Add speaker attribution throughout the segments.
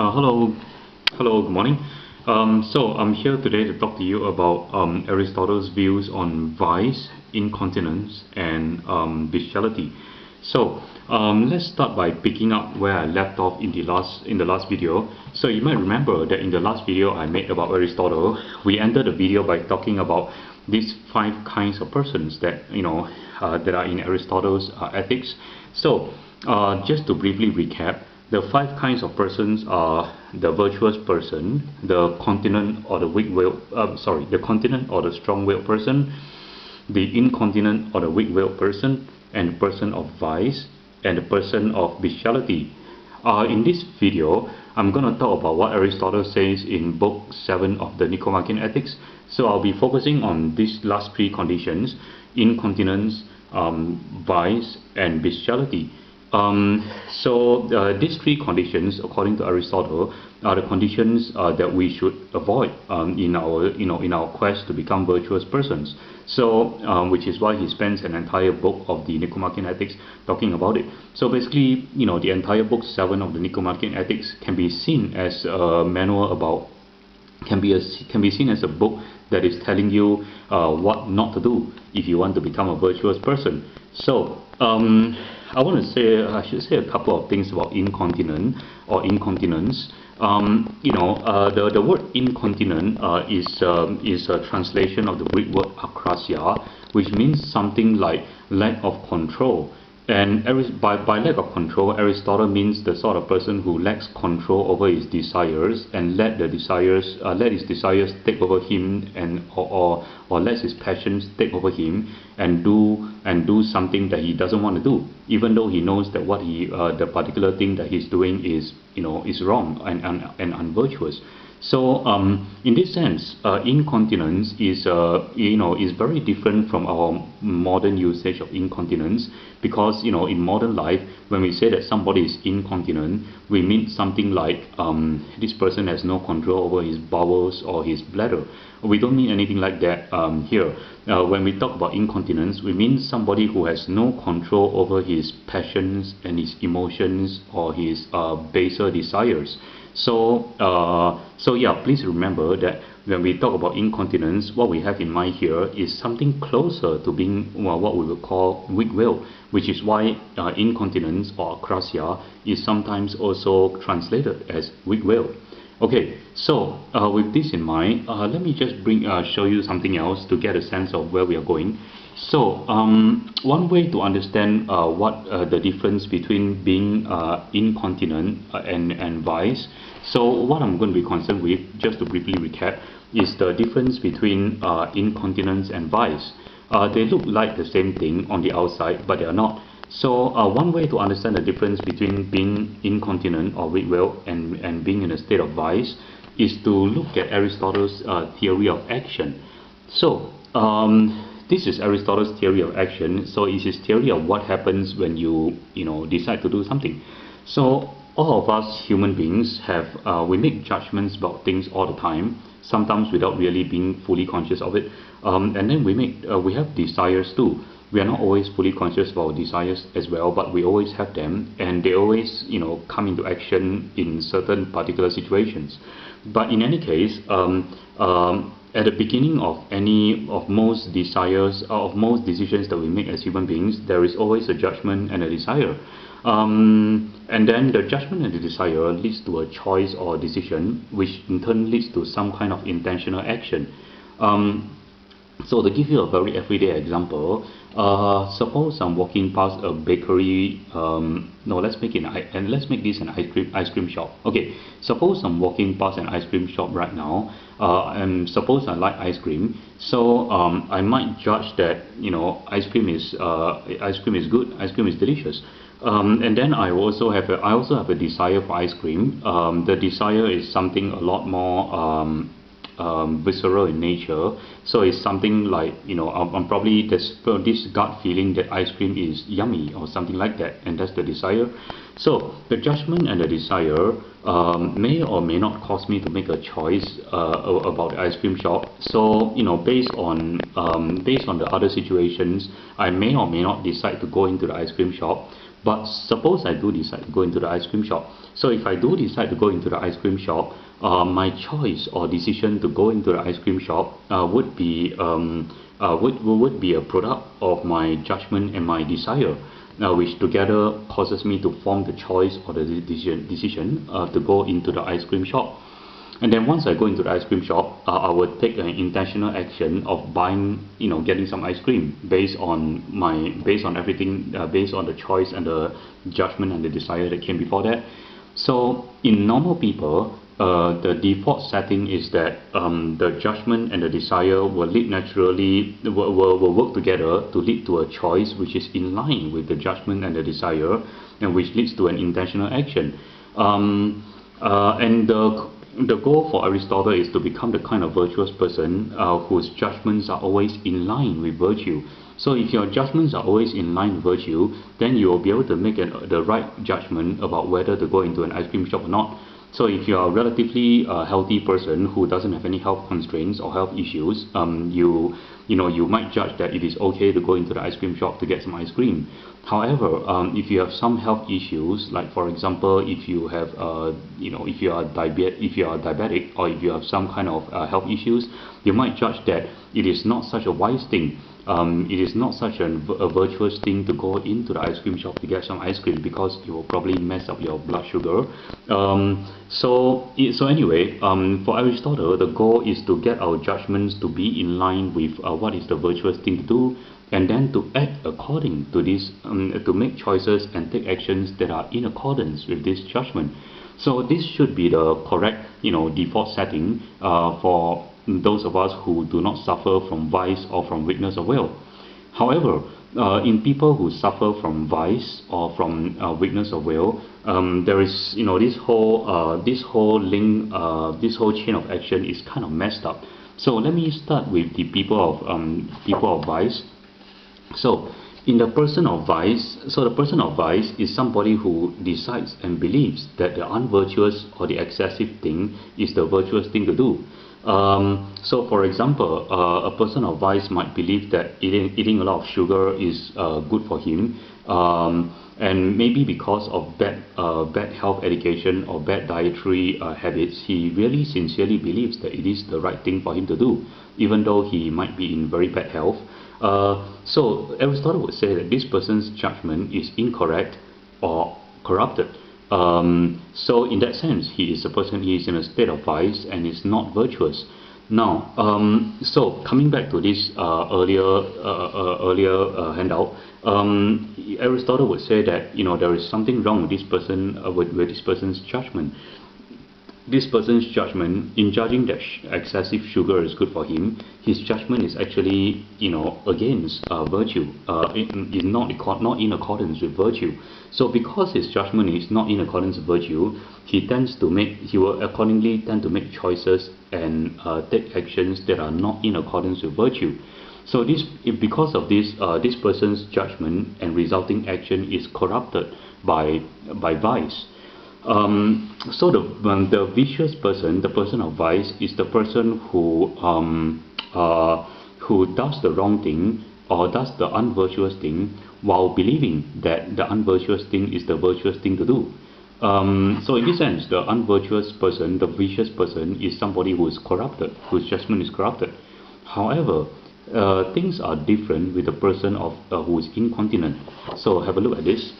Speaker 1: Hello, good morning. So I'm here today to talk to you about Aristotle's views on vice, incontinence, and bestiality. So let's start by picking up where I left off in the last video. So you might remember that in the last video I made about Aristotle, we ended the video by talking about these 5 kinds of persons that that are in Aristotle's Ethics. So just to briefly recap, the 5 kinds of persons are the virtuous person, the continent or the the continent or the strong-willed person, the incontinent or the weak-willed person, and the person of vice, and the person of bestiality. In this video, I'm going to talk about what Aristotle says in Book 7 of the Nicomachean Ethics. So I'll be focusing on these last 3 conditions: incontinence, vice, and bestiality. These 3 conditions, according to Aristotle, are the conditions that we should avoid in our quest to become virtuous persons. Which is why he spends an entire book of the Nicomachean Ethics talking about it. So basically, the entire book 7 of the Nicomachean Ethics can be seen as a manual about, can be seen as a book that is telling you what not to do if you want to become a virtuous person. So I should say a couple of things about incontinent or incontinence. The word incontinent is a translation of the Greek word akrasia, which means something like lack of control. And by lack of control, Aristotle means the sort of person who lacks control over his desires and let his desires take over him, or lets his passions take over him and do something that he doesn't want to do, even though he knows that the particular thing that he's doing is wrong and unvirtuous. So in this sense, incontinence is very different from our modern usage of incontinence, because in modern life, when we say that somebody is incontinent, we mean something like this person has no control over his bowels or his bladder. We don't mean anything like that here. When we talk about incontinence, we mean somebody who has no control over his passions and his emotions or his baser desires. So yeah, please remember that when we talk about incontinence, what we have in mind here is something closer to being what we would call weak-willed, which is why incontinence or akrasia is sometimes also translated as weak-willed. Okay, so with this in mind, let me just show you something else to get a sense of where we are going. So one way to understand what the difference between being incontinent and vice. So what I'm going to be concerned with, just to briefly recap, is the difference between incontinence and vice. They look like the same thing on the outside, but they are not. So one way to understand the difference between being incontinent or weak-willed and being in a state of vice is to look at Aristotle's theory of action. So this is Aristotle's theory of action. So it's his theory of what happens when you decide to do something. So all of us human beings we make judgments about things all the time, sometimes without really being fully conscious of it. And then we have desires too. We are not always fully conscious of our desires as well, but we always have them, and they always come into action in certain particular situations. But in any case, at the beginning of most desires, of most decisions that we make as human beings, there is always a judgment and a desire. And then the judgment and the desire leads to a choice or decision, which in turn leads to some kind of intentional action. So to give you a very everyday example, suppose I'm walking past a bakery. Let's make this an ice cream shop. Okay, suppose I'm walking past an ice cream shop right now, and suppose I like ice cream. So I might judge that ice cream is good, ice cream is delicious. And then I also have a desire for ice cream. The desire is something a lot more visceral in nature. So it's something like I'm probably this gut feeling that ice cream is yummy or something like that, and that's the desire. So the judgment and the desire may or may not cause me to make a choice about the ice cream shop. So based on the other situations, I may or may not decide to go into the ice cream shop. But suppose I do decide to go into the ice cream shop. So if I do decide to go into the ice cream shop, my choice or decision to go into the ice cream shop would be a product of my judgment and my desire, which together causes me to form the choice or the decision to go into the ice cream shop. And then once I go into the ice cream shop, I would take an intentional action of buying, getting some ice cream based on everything, based on the choice and the judgment and the desire that came before that. So in normal people, the default setting is that the judgment and the desire will lead naturally, will work together to lead to a choice which is in line with the judgment and the desire, and which leads to an intentional action. And the goal for Aristotle is to become the kind of virtuous person whose judgments are always in line with virtue. So if your judgments are always in line with virtue, then you will be able to make the right judgment about whether to go into an ice cream shop or not. So if you are a relatively healthy person who doesn't have any health constraints or health issues, you might judge that it is okay to go into the ice cream shop to get some ice cream. However, if you have some health issues, like for example, if you have, if you are diabetic, or if you have some kind of health issues, you might judge that it is not such a wise thing. It is not such a virtuous thing to go into the ice cream shop to get some ice cream, because it will probably mess up your blood sugar. So anyway, for Aristotle, the goal is to get our judgments to be in line with what is the virtuous thing to do, and then to act according to this, to make choices and take actions that are in accordance with this judgment. So this should be the correct, default setting for those of us who do not suffer from vice or from weakness of will. However, in people who suffer from vice or from weakness of will, there is, this whole link, this whole chain of action is kind of messed up. So let me start with the people of vice. So in the person of vice, the person of vice is somebody who decides and believes that the unvirtuous or the excessive thing is the virtuous thing to do. So for example, a person of vice might believe that eating a lot of sugar is good for him, and maybe because of bad health education or bad dietary habits, he really sincerely believes that it is the right thing for him to do, even though he might be in very bad health. So Aristotle would say that this person's judgment is incorrect or corrupted. So in that sense, he is in a state of vice and is not virtuous. Now, so coming back to this earlier handout, Aristotle would say that there is something wrong with this person, with this person's judgment. This person's judgment in judging that excessive sugar is good for him, his judgment is actually against virtue. It is not in accordance with virtue. So because his judgment is not in accordance with virtue, he will accordingly tend to make choices and take actions that are not in accordance with virtue. So because of this, this person's judgment and resulting action is corrupted by vice. So the vicious person, the person of vice, is the person who does the wrong thing or does the unvirtuous thing while believing that the unvirtuous thing is the virtuous thing to do. So in this sense, the unvirtuous person, the vicious person, is somebody who is corrupted, whose judgment is corrupted. However, things are different with the person who is incontinent. So have a look at this.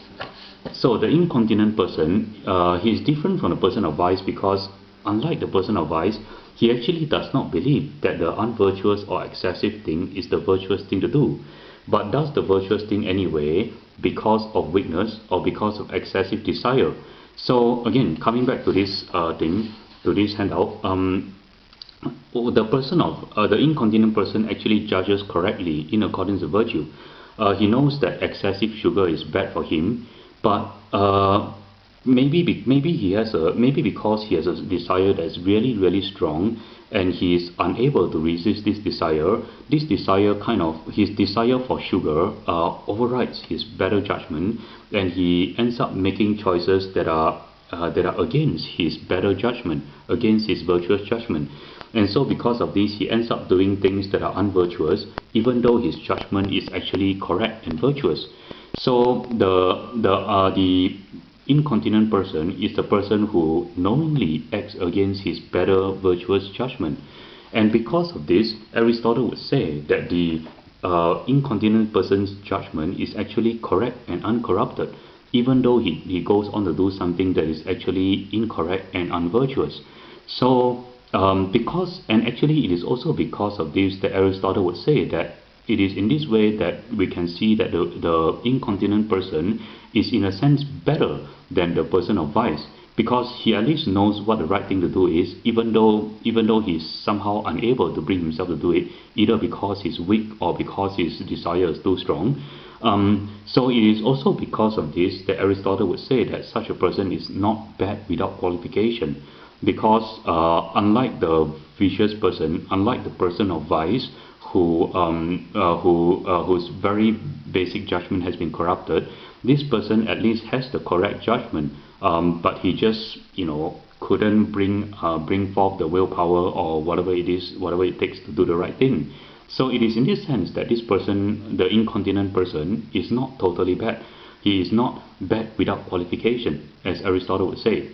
Speaker 1: So the incontinent person, he is different from the person of vice, because unlike the person of vice, he actually does not believe that the unvirtuous or excessive thing is the virtuous thing to do, but does the virtuous thing anyway because of weakness or because of excessive desire. So again, coming back to this to this handout, the incontinent person actually judges correctly in accordance with virtue. He knows that excessive sugar is bad for him, but maybe because he has a desire that's really strong, and he is unable to resist this desire. His desire for sugar overrides his better judgment, and he ends up making choices that are against his better judgment, against his virtuous judgment. And so because of this, he ends up doing things that are unvirtuous, even though his judgment is actually correct and virtuous. So the incontinent person is the person who knowingly acts against his better virtuous judgment. And because of this, Aristotle would say that the incontinent person's judgment is actually correct and uncorrupted, even though he goes on to do something that is actually incorrect and unvirtuous. So and actually it is also because of this that Aristotle would say that it is in this way that we can see that the incontinent person is in a sense better than the person of vice, because he at least knows what the right thing to do is, even though he's somehow unable to bring himself to do it, either because he's weak or because his desire is too strong. So it is also because of this that Aristotle would say that such a person is not bad without qualification, because unlike the vicious person, unlike the person of vice, whose very basic judgment has been corrupted, this person at least has the correct judgment, but he just couldn't bring forth the willpower or whatever it takes to do the right thing. So it is in this sense that this person, the incontinent person, is not totally bad. He is not bad without qualification, as Aristotle would say.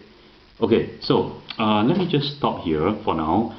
Speaker 1: Okay, so let me just stop here for now.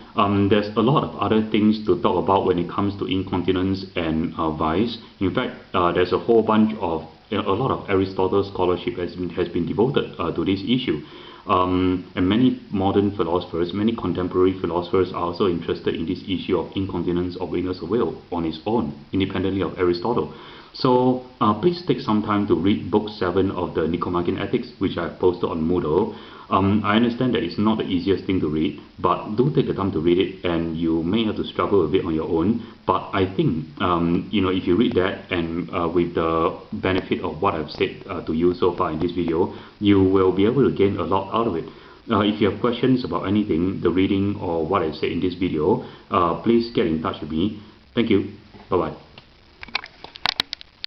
Speaker 1: There's a lot of other things to talk about when it comes to incontinence and vice. In fact, there's a whole bunch of a lot of Aristotle's scholarship has been devoted to this issue. And many modern philosophers, many contemporary philosophers are also interested in this issue of incontinence or weakness of will on its own, independently of Aristotle. So please take some time to read Book 7 of the Nicomachean Ethics, which I posted on Moodle. I understand that it's not the easiest thing to read, but do take the time to read it, and you may have to struggle a bit on your own. But I think if you read that, and with the benefit of what I've said to you so far in this video, you will be able to gain a lot out of it. If you have questions about anything, the reading or what I said in this video, please get in touch with me. Thank you. Bye bye.